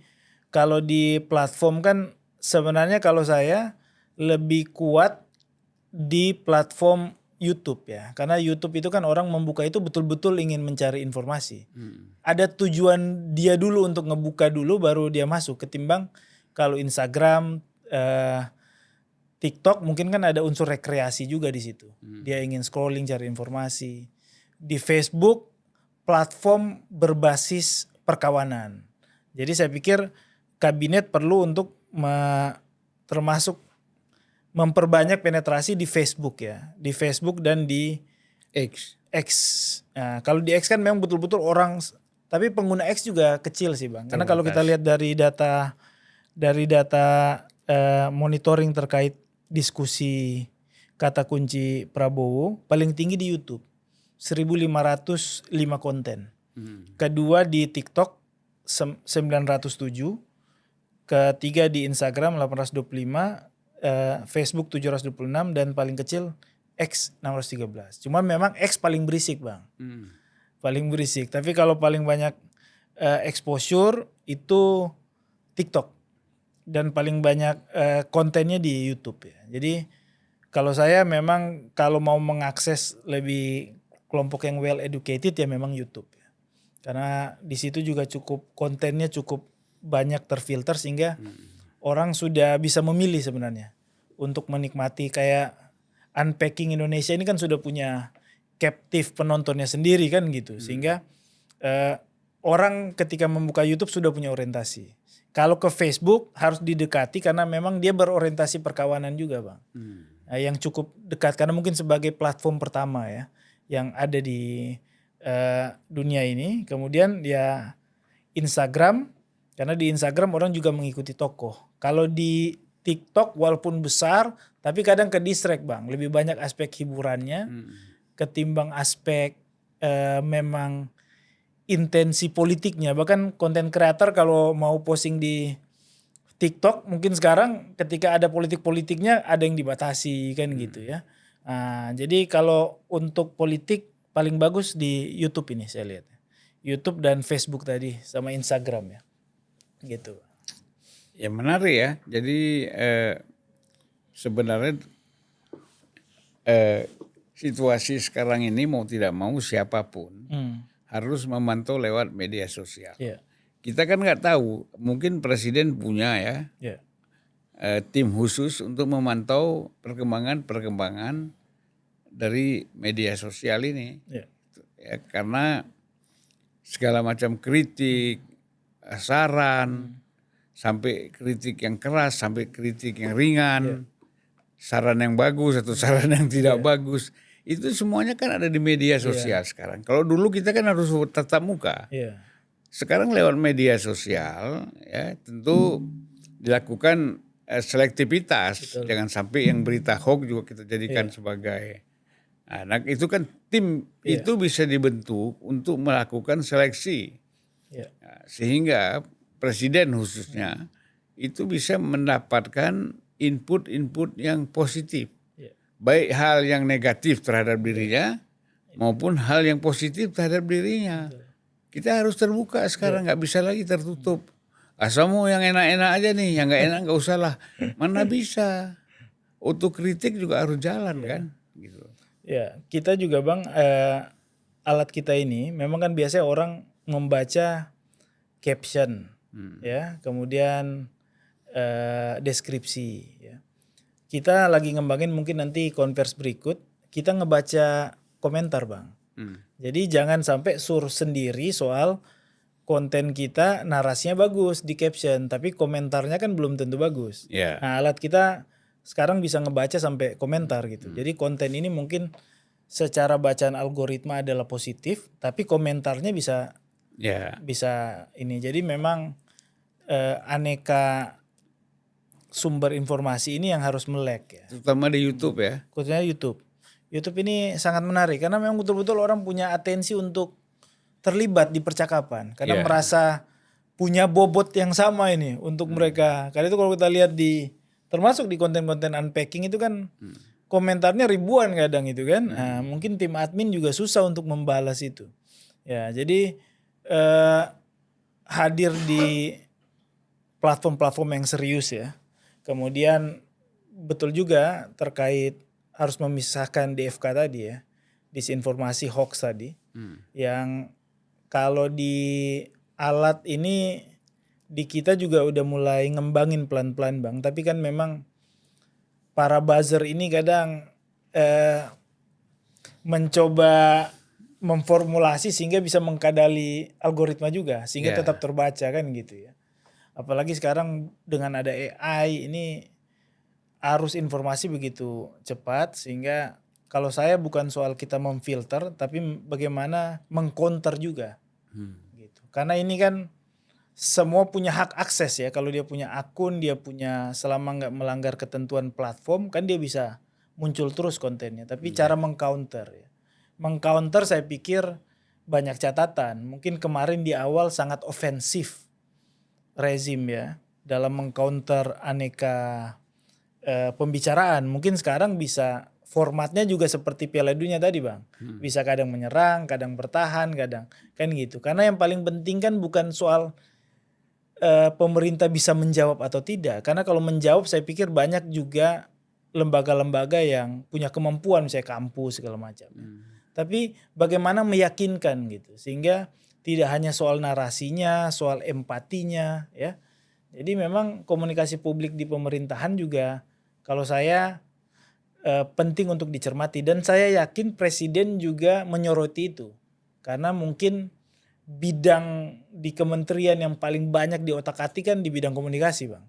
kalau di platform kan sebenarnya kalau saya lebih kuat di platform YouTube ya. Karena YouTube itu kan orang membuka itu betul-betul ingin mencari informasi. Ada tujuan dia dulu untuk ngebuka dulu baru dia masuk. Ketimbang kalau Instagram, TikTok mungkin kan ada unsur rekreasi juga di situ. Dia ingin scrolling cari informasi. Di Facebook platform berbasis perkawanan. Jadi saya pikir kabinet perlu untuk termasuk memperbanyak penetrasi di Facebook ya. Di Facebook dan di X. Nah, kalau di X kan memang betul-betul orang, tapi pengguna X juga kecil sih Bang. Karena kalau kita lihat dari data monitoring terkait diskusi kata kunci Prabowo, paling tinggi di YouTube. 1.505 konten. Kedua di TikTok 907. Ketiga di Instagram 825. Facebook 726 dan paling kecil X 613. Cuma memang X paling berisik Bang. Paling berisik. Tapi kalau paling banyak exposure itu TikTok. Dan paling banyak kontennya di YouTube ya. Jadi kalau saya memang kalau mau mengakses lebih kelompok yang well educated ya memang YouTube ya. Karena di situ juga kontennya cukup banyak terfilter sehingga orang sudah bisa memilih sebenarnya untuk menikmati kayak Unpacking Indonesia ini kan sudah punya captive penontonnya sendiri kan gitu. Sehingga orang ketika membuka YouTube sudah punya orientasi. Kalau ke Facebook harus didekati karena memang dia berorientasi perkawanan juga, Bang. Nah, yang cukup dekat karena mungkin sebagai platform pertama ya yang ada di dunia ini. Kemudian ya Instagram, karena di Instagram orang juga mengikuti tokoh. Kalau di TikTok walaupun besar tapi kadang ke distract, Bang. Lebih banyak aspek hiburannya ketimbang aspek memang intensi politiknya. Bahkan konten kreator kalau mau posting di TikTok mungkin sekarang ketika ada politik-politiknya ada yang dibatasi kan gitu ya. Nah, jadi kalau untuk politik paling bagus di YouTube ini saya lihat. YouTube dan Facebook tadi sama Instagram ya. Gitu. Ya menarik ya. Jadi sebenarnya situasi sekarang ini mau tidak mau siapapun harus memantau lewat media sosial. Yeah. Kita kan nggak tahu, mungkin presiden punya ya tim khusus untuk memantau perkembangan dari media sosial ini. Yeah. Ya, karena segala macam kritik, saran, sampai kritik yang keras, sampai kritik yang ringan, saran yang bagus atau saran yang tidak bagus. Itu semuanya kan ada di media sosial sekarang. Kalau dulu kita kan harus tatap muka. Sekarang lewat media sosial ya tentu dilakukan selektivitas. Betul. Jangan sampai yang berita hoax juga kita jadikan sebagai. Nah itu kan tim itu bisa dibentuk untuk melakukan seleksi. Nah, sehingga presiden khususnya itu bisa mendapatkan input-input yang positif. Baik hal yang negatif terhadap dirinya maupun hal yang positif terhadap dirinya. Kita harus terbuka sekarang, nggak bisa lagi tertutup. Asal mau yang enak-enak aja nih, yang nggak enak nggak usah lah. Mana bisa? Otokritik juga harus jalan kan. Gitu. Ya, kita juga Bang, alat kita ini memang kan biasanya orang membaca caption, ya, kemudian deskripsi. Ya. Kita lagi ngembangin mungkin nanti konvers berikut kita ngebaca komentar, Bang. Jadi jangan sampai sur sendiri soal konten kita narasinya bagus di caption tapi komentarnya kan belum tentu bagus. Nah, alat kita sekarang bisa ngebaca sampai komentar gitu. Jadi konten ini mungkin secara bacaan algoritma adalah positif tapi komentarnya bisa ini. Jadi memang aneka sumber informasi ini yang harus melek ya. Terutama di YouTube ya. Khususnya YouTube. YouTube ini sangat menarik karena memang betul-betul orang punya atensi untuk terlibat di percakapan karena merasa punya bobot yang sama ini untuk mereka. Karena itu kalau kita lihat di termasuk di konten-konten unpacking itu kan komentarnya ribuan kadang itu kan. Nah, mungkin tim admin juga susah untuk membalas itu. Ya, jadi hadir di platform-platform yang serius ya. Kemudian betul juga terkait harus memisahkan DFK tadi ya, disinformasi hoax tadi, yang kalau di alat ini di kita juga udah mulai ngembangin pelan-pelan Bang, tapi kan memang para buzzer ini kadang mencoba memformulasi sehingga bisa mengkadali algoritma juga, sehingga tetap terbaca kan gitu ya. Apalagi sekarang dengan ada AI ini arus informasi begitu cepat sehingga kalau saya bukan soal kita memfilter tapi bagaimana mengcounter juga. Gitu. Karena ini kan semua punya hak akses ya. Kalau dia punya akun, dia punya selama nggak melanggar ketentuan platform kan dia bisa muncul terus kontennya. Tapi cara mengcounter ya. Mengcounter saya pikir banyak catatan. Mungkin kemarin di awal sangat ofensif rezim ya dalam mengcounter aneka pembicaraan. Mungkin sekarang bisa formatnya juga seperti Piala Dunia tadi Bang. Bisa kadang menyerang, kadang bertahan, kadang kan gitu. Karena yang paling penting kan bukan soal pemerintah bisa menjawab atau tidak. Karena kalau menjawab saya pikir banyak juga lembaga-lembaga yang punya kemampuan misalnya kampus segala macam. Tapi bagaimana meyakinkan gitu sehingga tidak hanya soal narasinya, soal empatinya ya. Jadi memang komunikasi publik di pemerintahan juga kalau saya penting untuk dicermati dan saya yakin presiden juga menyoroti itu. Karena mungkin bidang di kementerian yang paling banyak diotak-atik kan di bidang komunikasi, Bang.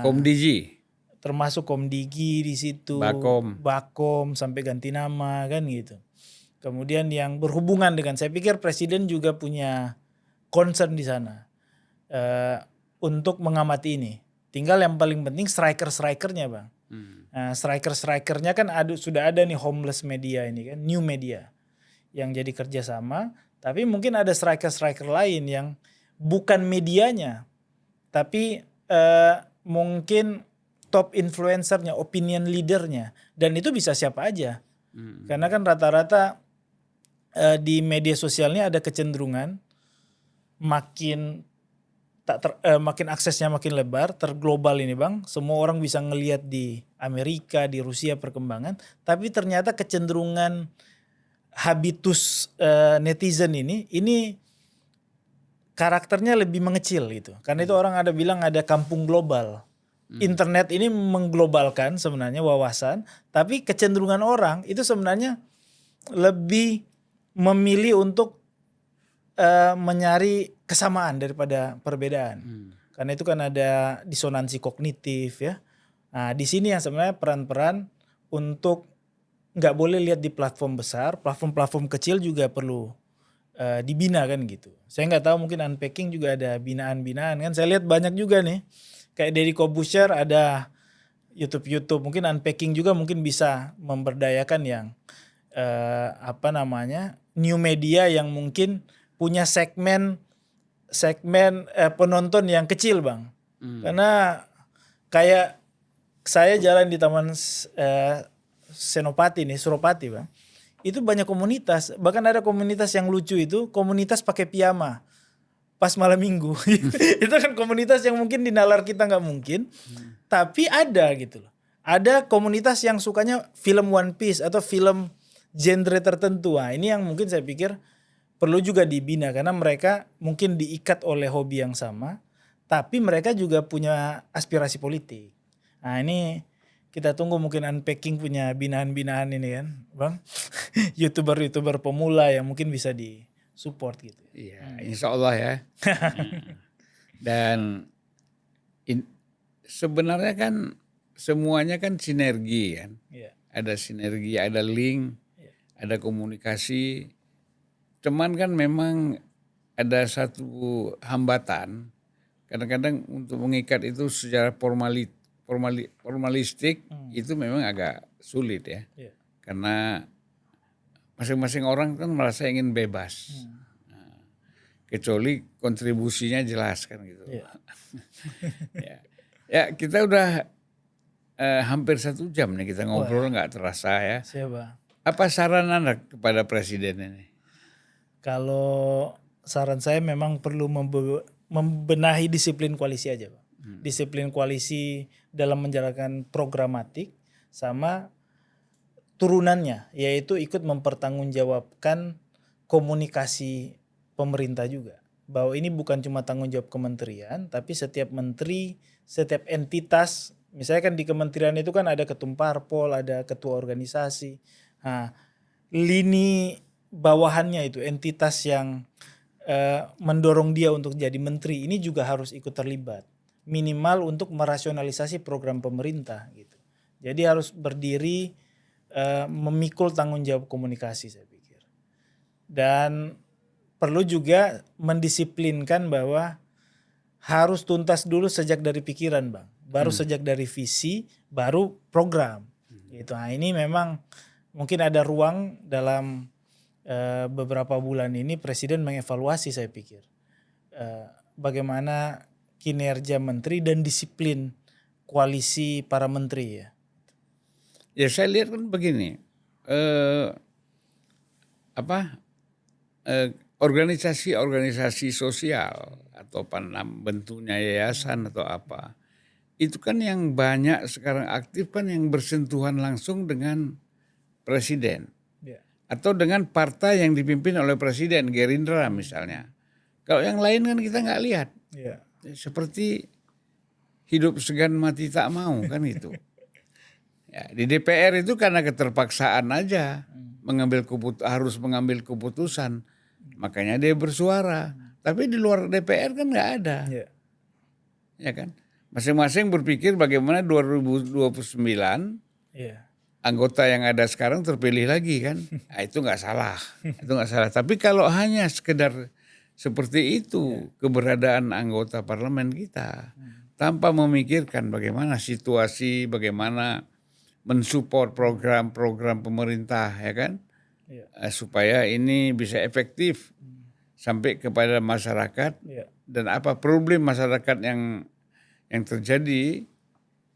Komdigi, Termasuk Komdigi di situ, Bakom sampai ganti nama kan gitu. Kemudian yang berhubungan dengan, saya pikir presiden juga punya concern di sana untuk mengamati ini. Tinggal yang paling penting striker-strikernya, Bang. Nah, striker-strikernya kan sudah ada nih homeless media ini kan, new media yang jadi kerjasama. Tapi mungkin ada striker-striker lain yang bukan medianya, tapi mungkin top influencernya, opinion leadernya, dan itu bisa siapa aja. Karena kan rata-rata di media sosialnya ada kecenderungan makin makin aksesnya makin lebar, terglobal ini, Bang. Semua orang bisa ngelihat di Amerika, di Rusia perkembangan, tapi ternyata kecenderungan habitus netizen ini karakternya lebih mengecil gitu. Karena itu orang ada bilang ada kampung global. Internet ini mengglobalkan sebenarnya wawasan, tapi kecenderungan orang itu sebenarnya lebih memilih untuk menyari kesamaan daripada perbedaan. Karena itu kan ada disonansi kognitif ya. Nah, di sini yang sebenarnya peran-peran untuk nggak boleh lihat di platform besar, platform-platform kecil juga perlu dibina kan gitu. Saya nggak tahu, mungkin Unpacking juga ada binaan-binaan kan. Saya lihat banyak juga nih, kayak Deddy Corbuzier ada YouTube, mungkin Unpacking juga mungkin bisa memberdayakan yang new media yang mungkin punya segmen penonton yang kecil, Bang. Karena kayak saya jalan di Taman Suropati, Bang. Itu banyak komunitas, bahkan ada komunitas yang lucu itu, komunitas pakai piyama pas malam minggu. Itu kan komunitas yang mungkin di nalar kita nggak mungkin, tapi ada gitu loh. Ada komunitas yang sukanya film One Piece atau film genre tertentu. Nah, ini yang mungkin saya pikir perlu juga dibina, karena mereka mungkin diikat oleh hobi yang sama, tapi mereka juga punya aspirasi politik. Nah, ini kita tunggu mungkin Unpacking punya binaan-binaan ini kan, Bang. YouTuber pemula yang mungkin bisa disupport gitu. Iya, insya Allah ya. Dan sebenarnya kan semuanya kan sinergi kan. Ada sinergi, ada link, ada komunikasi. Cuman kan memang ada satu hambatan. Kadang-kadang untuk mengikat itu secara formalistik itu memang agak sulit ya. Karena masing-masing orang kan merasa ingin bebas. Nah, kecuali kontribusinya jelas kan gitu. Ya kita udah hampir 1 jam nih kita ngobrol, nggak terasa ya. Siapa? Apa saran Anda kepada Presiden ini? Kalau saran saya memang perlu membenahi disiplin koalisi aja, Pak. Disiplin koalisi dalam menjalankan programatik sama turunannya, yaitu ikut mempertanggungjawabkan komunikasi pemerintah juga. Bahwa ini bukan cuma tanggung jawab kementerian, tapi setiap menteri, setiap entitas, misalnya kan di kementerian itu kan ada ketum parpol, ada ketua organisasi. Nah, lini bawahannya itu entitas yang mendorong dia untuk jadi menteri ini juga harus ikut terlibat, minimal untuk merasionalisasi program pemerintah gitu. Jadi harus berdiri memikul tanggung jawab komunikasi, saya pikir. Dan perlu juga mendisiplinkan bahwa harus tuntas dulu sejak dari pikiran, Bang. Baru sejak dari visi, baru program. Gitu. Nah, ini memang mungkin ada ruang dalam beberapa bulan ini Presiden mengevaluasi, saya pikir. Bagaimana kinerja menteri dan disiplin koalisi para menteri ya. Ya saya lihat kan begini, organisasi sosial atau bentuknya yayasan atau apa, itu kan yang banyak sekarang aktif kan yang bersentuhan langsung dengan presiden atau dengan partai yang dipimpin oleh presiden, Gerindra misalnya. Kalau yang lain kan kita nggak lihat, seperti hidup segan mati tak mau kan itu. Ya, di DPR itu karena keterpaksaan aja harus mengambil keputusan. Makanya dia bersuara. Tapi di luar DPR kan nggak ada. Iya. Ya kan? Masing-masing berpikir bagaimana 2029 Iya. anggota yang ada sekarang terpilih lagi kan. Nah, itu nggak salah. Itu nggak salah. Tapi kalau hanya sekedar seperti itu keberadaan anggota parlemen kita tanpa memikirkan bagaimana situasi, bagaimana mensupport program-program pemerintah ya kan. Iya. Supaya ini bisa efektif sampai kepada masyarakat Iya. dan apa problem masyarakat yang terjadi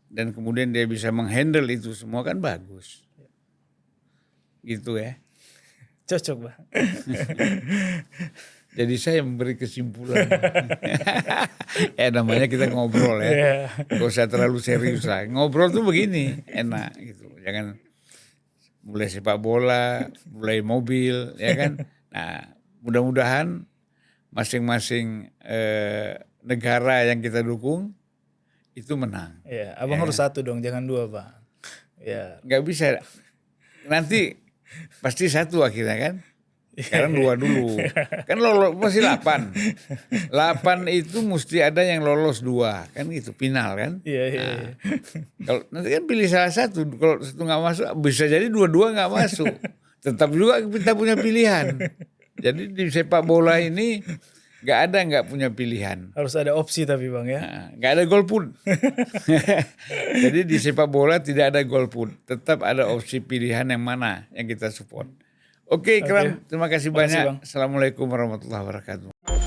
dan kemudian dia bisa menghandle itu semua kan bagus. Gitu ya. Cocok, Bang. Jadi saya memberi kesimpulan. Namanya kita ngobrol ya. Iya. Gak usah terlalu serius lah. Ngobrol tuh begini, enak gitu. Jangan mulai sepak bola, mulai mobil, ya kan. Nah, mudah-mudahan masing-masing negara yang kita dukung itu menang. Iya, Abang harus satu dong, jangan dua, Bang. Ya. Nggak bisa. Nanti pasti satu akhirnya kan. Sekarang 2 dulu. Kan lolos masih 8. 8 itu mesti ada yang lolos 2. Kan gitu, final kan. Iya, iya. Nah, kalau nanti kan pilih salah satu. Kalau satu nggak masuk, bisa jadi dua-dua nggak masuk. Tetap juga kita punya pilihan. Jadi di sepak bola ini nggak punya pilihan. Harus ada opsi tapi, Bang ya. Nah, nggak ada golput. Jadi di sepak bola tidak ada golput. Tetap ada opsi pilihan yang mana yang kita support. Oke, Kram, terima kasih banyak. Bang. Assalamualaikum warahmatullahi wabarakatuh.